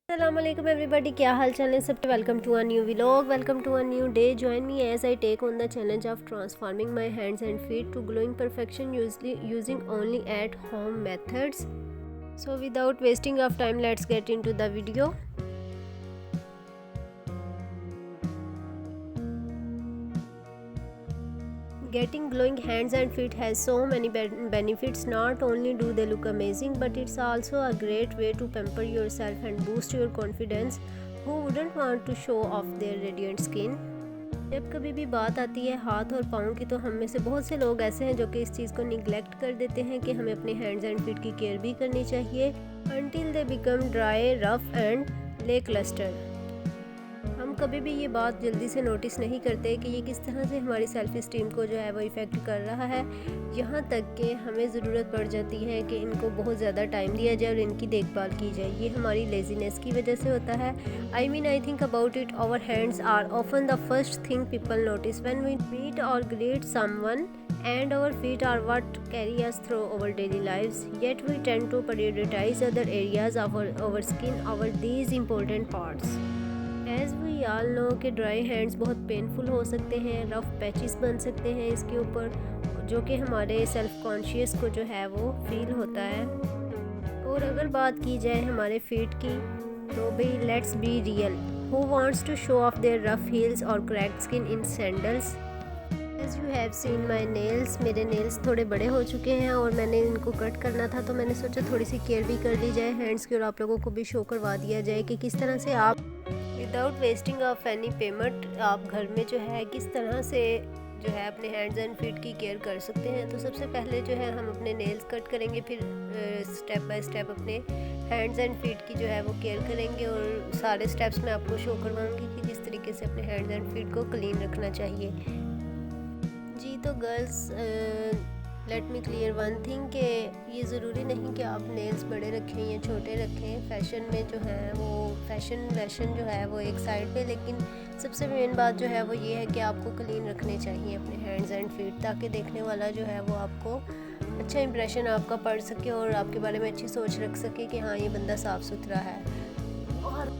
अस्सलाम वालेकुम एवरीबॉडी, क्या हाल चाल है सबके। Welcome to a new vlog, welcome to a new day. Join me as I take on the challenge of transforming my hands and feet to glowing perfection using only at home methods. So without wasting of time let's get into the video. Getting glowing hands and feet has so many benefits. Not only do they look amazing, but it's also a great way to pamper yourself and boost your confidence. Who wouldn't want to show off their radiant skin? जब कभी भी बात आती है हाथ और पाँव की, तो हम में से बहुत से लोग ऐसे हैं जो कि इस चीज़ को निगलेक्ट कर देते हैं कि हमें अपने हैंड्स एंड फीट की केयर भी करनी चाहिए until they become dry, rough and lackluster। हम कभी भी ये बात जल्दी से नोटिस नहीं करते कि ये किस तरह से हमारी सेल्फ इस्टीम को जो है वो इफ़ेक्ट कर रहा है, यहाँ तक कि हमें ज़रूरत पड़ जाती है कि इनको बहुत ज़्यादा टाइम दिया जाए और इनकी देखभाल की जाए। ये हमारी लेजीनेस की वजह से होता है। I think about it, our hands are often the first thing people notice when we meet और greet someone, and our feet are what carry us through our daily lives, yet we tend to prioritize other areas of our skin over these important parts। As we all know कि dry hands बहुत painful हो सकते हैं, rough patches बन सकते हैं इसके ऊपर, जो कि हमारे सेल्फ कॉन्शियस को जो है वो फील होता है। और अगर बात की जाए हमारे फीट की, तो भाई let's be real, who wants to show off their rough heels और cracked skin in sandals. As you have seen my nails, मेरे नेल्स थोड़े बड़े हो चुके हैं और मैंने इनको कट करना था, तो मैंने सोचा थोड़ी सी केयर भी कर ली जाए हैंड्स की और आप लोगों को भी शो करवा दिया जाए कि किस तरह से आप without wasting of any payment आप घर में जो है किस तरह से जो है अपने हैंड्स एंड फीट की केयर कर सकते हैं। तो सबसे पहले जो है हम अपने नेल्स कट करेंगे, फिर स्टेप बाय स्टेप अपने हैंड्स एंड फीट की जो है वो केयर करेंगे और सारे स्टेप्स मैं आपको शो करवाऊंगी कि किस तरीके से अपने हैंड्स एंड फीट को क्लीन रखना चाहिए। जी तो girls, let me clear one thing कि ये ज़रूरी नहीं कि आप नेल्स बड़े रखें या छोटे रखें। फ़ैशन में जो है वो फैशन जो है वो एक साइड पे, लेकिन सबसे मेन बात जो है वो ये है कि आपको क्लीन रखने चाहिए अपने हैंड्स एंड फीट, ताकि देखने वाला जो है वो आपको अच्छा इंप्रेशन आपका पड़ सके और आपके बारे में अच्छी सोच रख सके कि हाँ ये बंदा साफ़ सुथरा है। और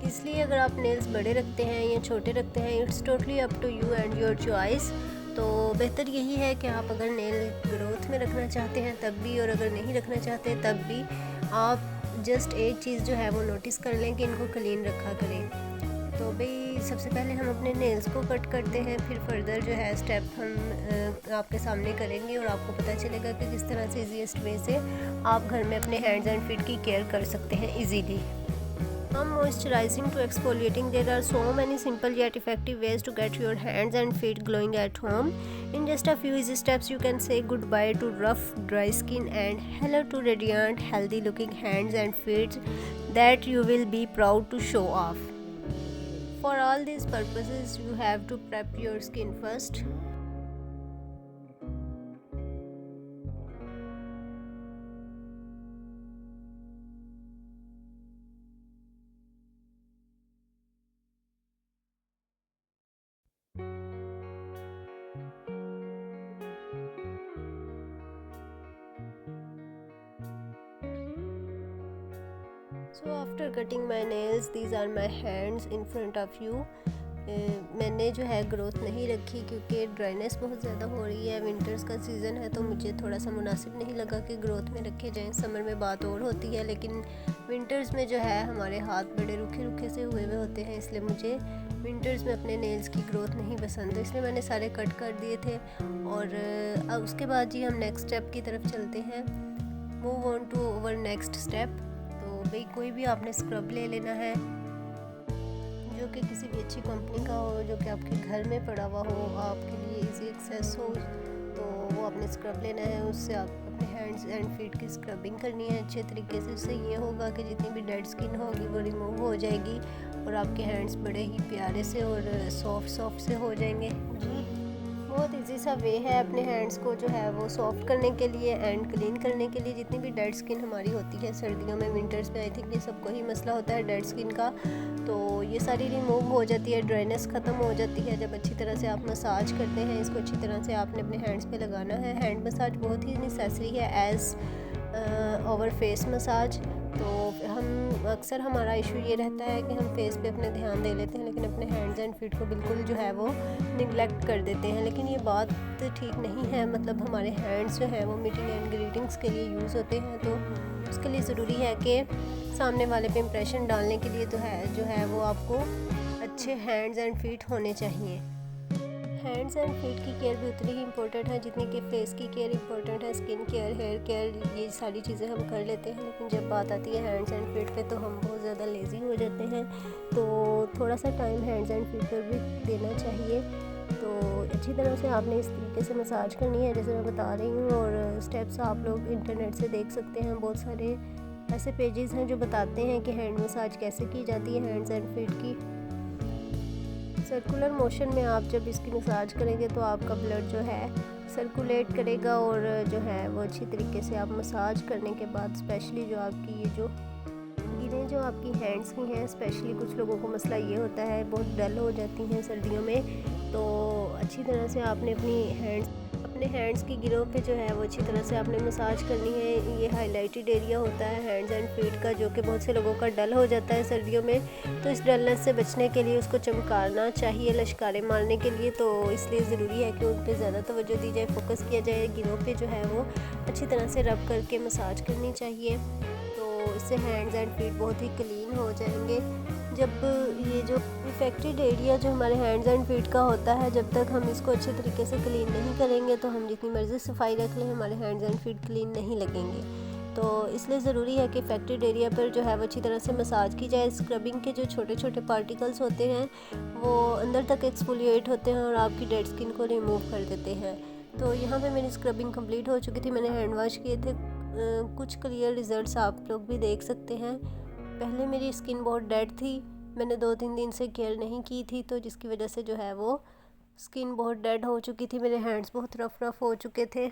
इसलिए अगर आप नेल्स बड़े रखते हैं या छोटे रखते हैं, it's totally up to you and your choice. तो बेहतर यही है कि आप अगर नेल ग्रोथ में रखना चाहते हैं तब भी, और अगर नहीं रखना चाहते तब भी, आप जस्ट एक चीज़ जो है वो नोटिस कर लें कि इनको क्लीन रखा करें। तो भाई सबसे पहले हम अपने नेल्स को कट करते हैं, फिर फर्दर जो है स्टेप हम आपके सामने करेंगे और आपको पता चलेगा कि किस तरह से ईजीएस्ट वे से आप घर में अपने हैंड्स एंड फीट की केयर कर सकते हैं easily. From moisturizing to exfoliating, there are so many simple yet effective ways to get your hands and feet glowing at home. In just a few easy steps, you can say goodbye to rough, dry skin and hello to radiant, healthy looking hands and feet that you will be proud to show off. For all these purposes, you have to prep your skin first. So after cutting my nails, these are my hands in front of you. मैंने जो है growth नहीं रखी क्योंकि dryness बहुत ज़्यादा हो रही है, विंटर्स का सीज़न है, तो मुझे थोड़ा सा मुनासिब नहीं लगा कि ग्रोथ में रखे जाएं। समर में बात और होती है, लेकिन विंटर्स में जो है हमारे हाथ बड़े रूखे रूखे से हुए हुए होते हैं, इसलिए मुझे विंटर्स में अपने नेल्स की ग्रोथ नहीं पसंद, तो इसलिए मैंने सारे कट कर दिए थे। और अब उसके बाद जी हम नेक्स्ट स्टेप की तरफ चलते हैं, move on to our next step. तो भाई कोई भी आपने स्क्रब ले लेना है जो कि किसी भी अच्छी कंपनी का हो, जो कि आपके घर में पड़ा हुआ हो, आपके लिए इजी एक्सेस हो, तो वो आपने स्क्रब लेना है। उससे आप अपने हैंड्स एंड फीट की स्क्रबिंग करनी है अच्छे तरीके से। उससे ये होगा कि जितनी भी डेड स्किन होगी वो रिमूव हो जाएगी और आपके हैंड्स बड़े ही प्यारे से और सॉफ्ट से हो जाएंगे। जी बहुत इजी सा वे है अपने हैंड्स को जो है वो सॉफ्ट करने के लिए एंड क्लीन करने के लिए। जितनी भी डेड स्किन हमारी होती है सर्दियों में, विंटर्स में आई थिंक ये सबको ही मसला होता है डेड स्किन का, तो ये सारी रिमूव हो जाती है, ड्राइनेस ख़त्म हो जाती है जब अच्छी तरह से आप मसाज करते हैं। इसको अच्छी तरह से आपने अपने हैंड्स पे लगाना है। हैंड मसाज बहुत ही नेसेसरी है एज़ आवर फेस मसाज। तो हम अक्सर हमारा इशू ये रहता है कि हम फेस पे अपने ध्यान दे लेते हैं लेकिन अपने हैंड्स एंड फीट को बिल्कुल जो है वो निगलेक्ट कर देते हैं, लेकिन ये बात ठीक नहीं है। मतलब हमारे हैंड्स जो है वो मीटिंग एंड ग्रीटिंग्स के लिए यूज़ होते हैं, तो उसके लिए ज़रूरी है कि सामने वाले पे इम्प्रेशन डालने के लिए जो है वो आपको अच्छे हैंड्स एंड फीट होने चाहिए। हैंड्स एंड फीट की केयर भी उतनी ही इम्पोर्टेंट है जितनी कि फेस की केयर इम्पोर्टेंट है। स्किन केयर, हेयर केयर, ये सारी चीज़ें हम कर लेते हैं, लेकिन जब बात आती है हैंड्स एंड फीट पे तो हम बहुत ज़्यादा लेज़ी हो जाते हैं। तो थोड़ा सा टाइम हैंड्स एंड फीट पर भी देना चाहिए। तो अच्छी तरह से आपने इस तरीके से मसाज करनी है जैसे मैं बता रही हूँ, और स्टेप्स आप लोग इंटरनेट से देख सकते हैं। बहुत सारे ऐसे पेजेस हैं जो बताते हैं कि हैंड मसाज कैसे की जाती है हैंड्स एंड फीट की। सर्कुलर मोशन में आप जब इसकी मसाज करेंगे तो आपका ब्लड जो है सर्कुलेट करेगा, और जो है वो अच्छी तरीके से आप मसाज करने के बाद स्पेशली जो आपकी ये जो गिरें जो आपकी हैंड्स की हैं, स्पेशली कुछ लोगों को मसला ये होता है बहुत डल हो जाती हैं सर्दियों में, तो अच्छी तरह से आपने अपने हैंड्स की गिरों पे जो है वो अच्छी तरह से आपने मसाज करनी है। ये हाईलाइटेड एरिया होता है हैंड्स एंड फीट का, जो कि बहुत से लोगों का डल हो जाता है सर्दियों में, तो इस डलनेस से बचने के लिए उसको चमकाना चाहिए लश्कारे मारने के लिए। तो इसलिए ज़रूरी है कि उन पर ज़्यादा तवज्जो दी जाए, फोकस किया जाए, गिरों पे जो है वो अच्छी तरह से रब करके मसाज करनी चाहिए। तो इससे हैंड्स एंड फीट बहुत ही क्लीन हो जाएंगे। जब ये जो इफेक्टेड एरिया जो हमारे हैंड्स एंड फीट का होता है, जब तक हम इसको अच्छे तरीके से क्लीन नहीं करेंगे तो हम जितनी मर्ज़ी सफाई रख लें हमारे हैंड्स एंड फीट क्लीन नहीं लगेंगे। तो इसलिए ज़रूरी है कि इफेक्टेड एरिया पर जो है वो अच्छी तरह से मसाज की जाए। स्क्रबिंग के जो छोटे छोटे पार्टिकल्स होते हैं वो अंदर तक एक्सफोलिएट होते हैं और आपकी डेड स्किन को रिमूव कर देते हैं। तो यहाँ पे मेरी स्क्रबिंग कंप्लीट हो चुकी थी, मैंने हैंड वॉश किए थे। कुछ क्लियर रिजल्ट्स आप लोग भी देख सकते हैं। पहले मेरी स्किन बहुत डेड थी, मैंने 2-3 दिन से केयर नहीं की थी, तो जिसकी वजह से जो है वो स्किन बहुत डेड हो चुकी थी, मेरे हैंड्स बहुत रफ हो चुके थे।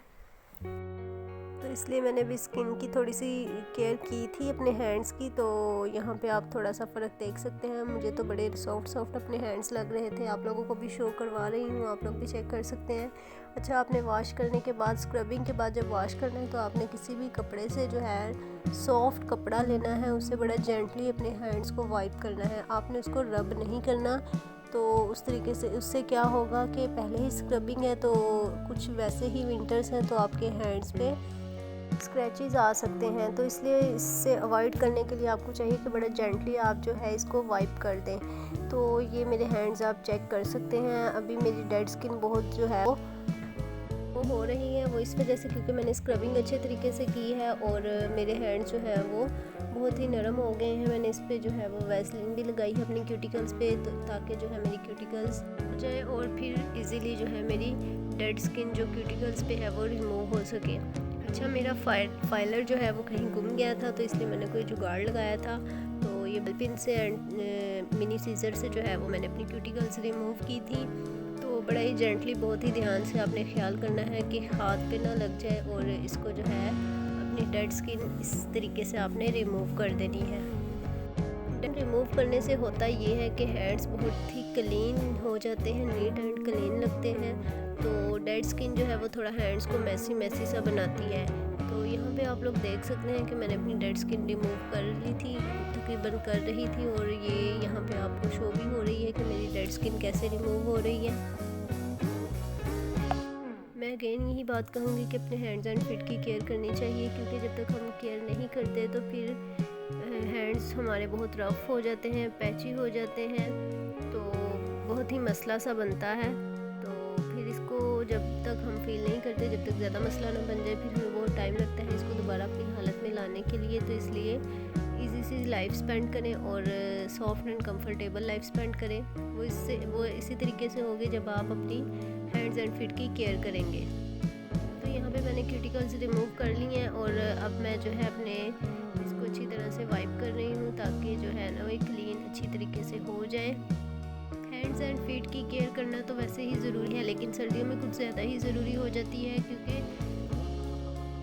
तो इसलिए मैंने भी स्किन की थोड़ी सी केयर की थी अपने हैंड्स की। तो यहाँ पे आप थोड़ा सा फ़र्क देख सकते हैं, मुझे तो बड़े सॉफ्ट अपने हैंड्स लग रहे थे। आप लोगों को भी शो करवा रही हूँ, आप लोग भी चेक कर सकते हैं। अच्छा, आपने वॉश करने के बाद, स्क्रबिंग के बाद जब वॉश करना है तो आपने किसी भी कपड़े से जो है सॉफ्ट कपड़ा लेना है, उससे बड़ा जेंटली अपने हैंड्स को वाइप करना है, आपने उसको रब नहीं करना। तो उस तरीके से उससे क्या होगा कि पहले ही स्क्रबिंग है तो कुछ वैसे ही विंटर्स हैं तो आपके हैंड्स पे स्क्रैचेस आ सकते हैं, तो इसलिए इससे अवॉइड करने के लिए आपको चाहिए कि बड़ा जेंटली आप जो है इसको वाइप कर दें। तो ये मेरे हैंड्स आप चेक कर सकते हैं। अभी मेरी डेड स्किन बहुत जो है वो हो रही है, वो इस वजह से क्योंकि मैंने स्क्रबिंग अच्छे तरीके से की है और मेरे हैंड्स जो है वो बहुत ही नरम हो गए हैं। मैंने इस पे जो है वो वैसलीन भी लगाई है अपनी क्यूटिकल्स पे, तो ताकि जो है मेरी क्यूटिकल्स हो जाए और फिर इजीली जो है मेरी डेड स्किन जो क्यूटिकल्स पे है वो रिमूव हो सके। अच्छा, मेरा फाइलर जो है वो कहीं गुम गया था, तो इसलिए मैंने कोई जुगाड़ लगाया था। तो ये बल पिन से एंड मिनी सीजर से जो है वो मैंने अपनी क्यूटिकल्स रिमूव की थी। तो बड़ा ही जेंटली, बहुत ही ध्यान से आपने ख्याल करना है कि हाथ पे ना लग जाए, और इसको जो है अपनी डेड स्किन इस तरीके से आपने रिमूव कर देनी है। रिमूव करने से होता ये है कि हैंड्स बहुत ही क्लीन हो जाते हैं, नीट एंड क्लीन लगते हैं। तो डेड स्किन जो है वो थोड़ा हैंड्स को मैसी सा बनाती है। तो यहाँ पे आप लोग देख सकते हैं कि मैंने अपनी डेड स्किन रिमूव कर ली थी, तकरीबन कर रही थी, और ये यहाँ पे आपको शो भी हो रही है कि मेरी डेड स्किन कैसे रिमूव हो रही है। मैं अगेन यही बात कहूँगी कि अपने हैंड्स एंड फीट की केयर करनी चाहिए, क्योंकि जब तक हम केयर नहीं करते तो फिर हैंड्स हमारे बहुत रफ हो जाते हैं, पैची हो जाते हैं, तो बहुत ही मसला सा बनता है। तो फिर इसको जब तक हम फील नहीं करते, जब तक ज़्यादा मसला ना बन जाए, फिर हमें बहुत टाइम लगता है इसको दोबारा अपनी हालत में लाने के लिए। तो इसलिए इजी सी लाइफ स्पेंड करें और soft and comfortable life spend करें। वो इसी तरीके से होगी जब आप अपनी हैंड्स एंड फीट की केयर करेंगे। तो यहाँ पे मैंने क्यूटिकल्स रिमूव कर ली हैं और अब मैं जो है अपने इसको अच्छी तरह से वाइप कर रही हूँ, ताकि जो है ना वो क्लीन अच्छी तरीके से हो जाए। हैंड्स एंड फीट की केयर करना तो वैसे ही ज़रूरी है, लेकिन सर्दियों में कुछ ज़्यादा ही ज़रूरी हो जाती है, क्योंकि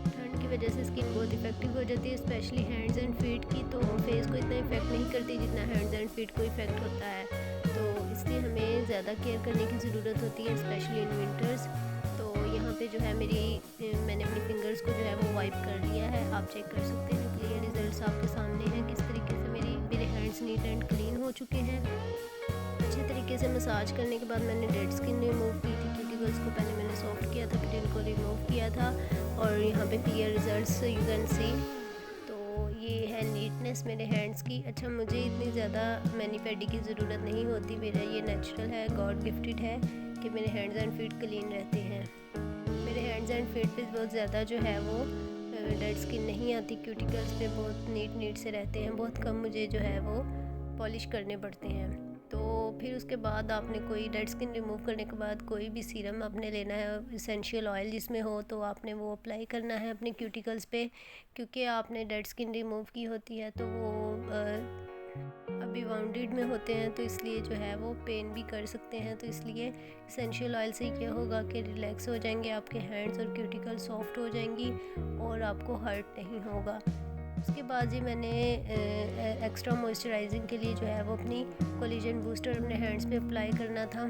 ठंड की वजह से स्किन बहुत इफेक्टिव हो जाती है, स्पेशली हैंड्स एंड फीट की। तो फेस को इतना इफेक्ट नहीं करती जितना हैंड्स एंड फीट को इफेक्ट होता है। तो इसलिए हमें ज़्यादा केयर करने की ज़रूरत होती है, स्पेशली इन विंटर्स। तो यहाँ पे जो है मैंने अपनी फिंगर्स को जो है वो वाइप कर लिया है, आप चेक कर सकते हैं। क्लियर रिजल्ट्स आपके सामने हैं किस तरीके से मेरी मेरे हैंड्स नीट एंड क्लीन हो चुके हैं। अच्छे तरीके से मसाज करने के बाद मैंने डेड स्किन रिमूव की थी। क्यूटिकल्स को पहले मैंने सॉफ्ट किया था, फिर इनको रिमूव किया था और यहाँ पे clear results you can see. तो ये है नीटनेस मेरे हैंड्स की। अच्छा, मुझे इतनी ज़्यादा मैनी पेडी की ज़रूरत नहीं होती, मेरा ये नेचुरल है, गॉड गिफ्टेड है कि मेरे हैंड्स एंड फीट क्लीन रहते हैं। मेरे हैंड्स एंड फीट पे बहुत ज़्यादा जो है वो डेड स्किन नहीं आती। क्यूटिकल्स पे बहुत नीट से रहते हैं, बहुत कम मुझे जो है वो पॉलिश करने पड़ते हैं। तो फिर उसके बाद आपने कोई डेड स्किन रिमूव करने के बाद कोई भी सीरम आपने लेना है, इसेंशियल ऑयल जिसमें हो, तो आपने वो अप्लाई करना है अपने क्यूटिकल्स पे, क्योंकि आपने डेड स्किन रिमूव की होती है तो वो अभी वाउंडेड में होते हैं, तो इसलिए जो है वो पेन भी कर सकते हैं। तो इसलिए इसेंशियल ऑयल से क्या होगा कि रिलैक्स हो जाएंगे आपके हैंड्स और क्यूटिकल सॉफ्ट हो जाएंगी और आपको हर्ट नहीं होगा। उसके बाद जी मैंने एक्स्ट्रा मॉइस्चराइजिंग के लिए जो है वो अपनी कोलेजन बूस्टर अपने हैंड्स पे अप्लाई करना था,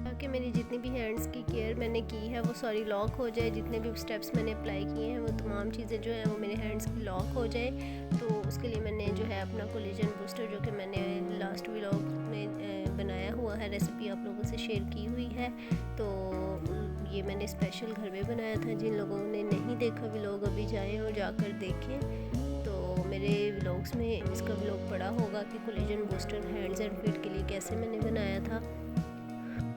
ताकि मेरी जितनी भी हैंड्स की केयर मैंने की है वो सारी लॉक हो जाए। जितने भी स्टेप्स मैंने अप्लाई किए हैं वो तमाम चीज़ें जो हैं वो मेरे हैंड्स की लॉक हो जाए। तो उसके लिए मैंने जो है अपना कोलेजन बूस्टर, जो कि मैंने लास्ट व्लॉग में बनाया हुआ है, रेसिपी आप लोगों से शेयर की हुई है, तो ये मैंने स्पेशल घर में बनाया था। जिन लोगों ने नहीं देखा व्लॉग अभी जाएँ और जाकर देखें। तो मेरे व्लॉग्स में इसका व्लॉग पड़ा होगा कि collagen booster hands and feet के लिए कैसे मैंने बनाया था।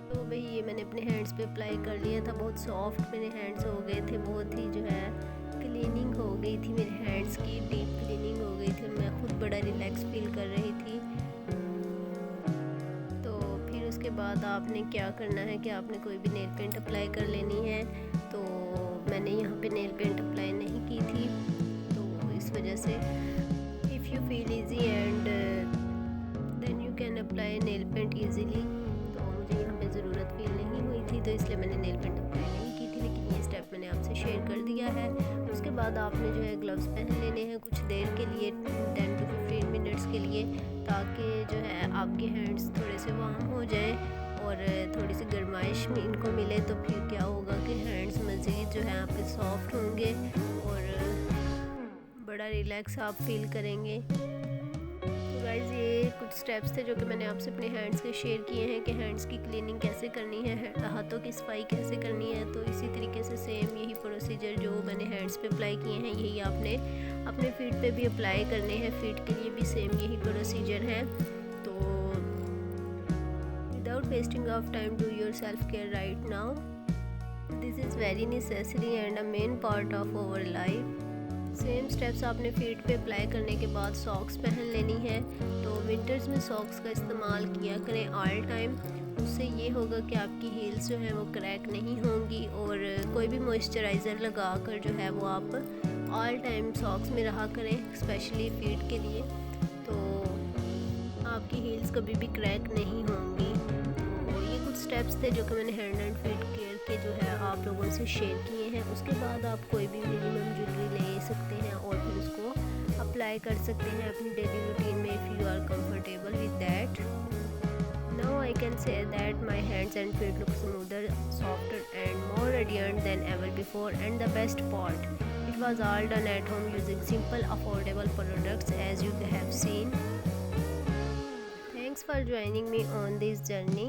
तो भाई ये मैंने अपने हैंड्स पे अप्लाई कर लिया था। बहुत सॉफ्ट मेरे हैंड्स हो गए थे, बहुत ही जो है क्लीनिंग हो गई थी मेरे हैंड्स की, डीप क्लीनिंग हो गई थी और मैं खुद बड़ा रिलैक्स फील कर रही थी। तो फिर उसके बाद आपने क्या करना है कि आपने कोई भी नेल पेंट अप्लाई कर लेनी है। तो मैंने यहाँ पे नेल पेंट अप्लाई नहीं की थी, तो इस वजह से if you feel easy and then you can apply nail paint easily. तो मुझे यहाँ पे ज़रूरत फील नहीं हुई थी, तो इसलिए मैंने नेल पेंट अप्लाई नहीं की थी, लेकिन ये स्टेप मैंने आपसे शेयर कर दिया है। उसके बाद आपने जो है ग्लव्स पहन लेने हैं कुछ देर के लिए, 10 to 15 मिनट्स के लिए, ताकि जो है आपके हैंड्स थोड़े से वार्म हो जाए और थोड़ी सी गर्माइश में इनको मिले। तो फिर क्या होगा कि हैंड्स मज़ीद जो है आपके सॉफ्ट होंगे और बड़ा रिलैक्स आप फील करेंगे। तो गाइज़ ये कुछ स्टेप्स थे जो कि मैंने आपसे अपने हैंड्स के शेयर किए हैं कि हैंड्स की क्लीनिंग कैसे करनी है, हाथों की सफाई कैसे करनी है। तो इसी तरीके से सेम यही प्रोसीजर जो मैंने हैंड्स पे अप्लाई किए हैं, यही आपने अपने फीट पे भी अप्लाई करने हैं। फीट के लिए भी सेम यही प्रोसीजर है। तो without wasting of time, do your self care right now. This is very necessary and a main part of our life. Same steps आपने फीट पे अप्लाई करने के बाद सॉक्स पहन लेनी है। तो विंटर्स में सॉक्स का इस्तेमाल किया करें ऑल टाइम, उससे ये होगा कि आपकी हील्स जो है वो क्रैक नहीं होंगी। और कोई भी मॉइस्चराइज़र लगा कर जो है वो आप ऑल टाइम सॉक्स में रहा करें, स्पेशली फीट के लिए, तो आपकी हील्स कभी भी क्रैक नहीं होंगी। तो ये कुछ स्टेप्स थे जो कि मैंने हैंड एंड फीट केयर के जो है आप लोगों से शेयर किए हैं। उसके बाद आप कोई भी मिनिमम ज्वेलरी ले सकते हैं और फिर उसको अप्लाई कर सकते हैं अपनी डेली रूटीन में, if you are comfortable with that. Now I can say that my hands and feet look smoother, softer and more radiant than ever before. And the best part, it was all done at home using simple affordable products as you have seen. Thanks for joining me on this journey.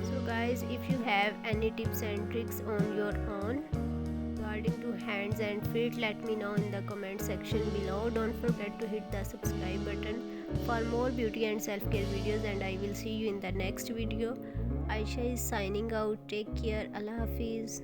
So guys, if you have any tips and tricks on your own regarding to hands and feet, let me know in the comment section below. Don't forget to hit the subscribe button for more beauty and self-care videos, and I will see you in the next video. Aisha is signing out. Take care. Allah Hafiz.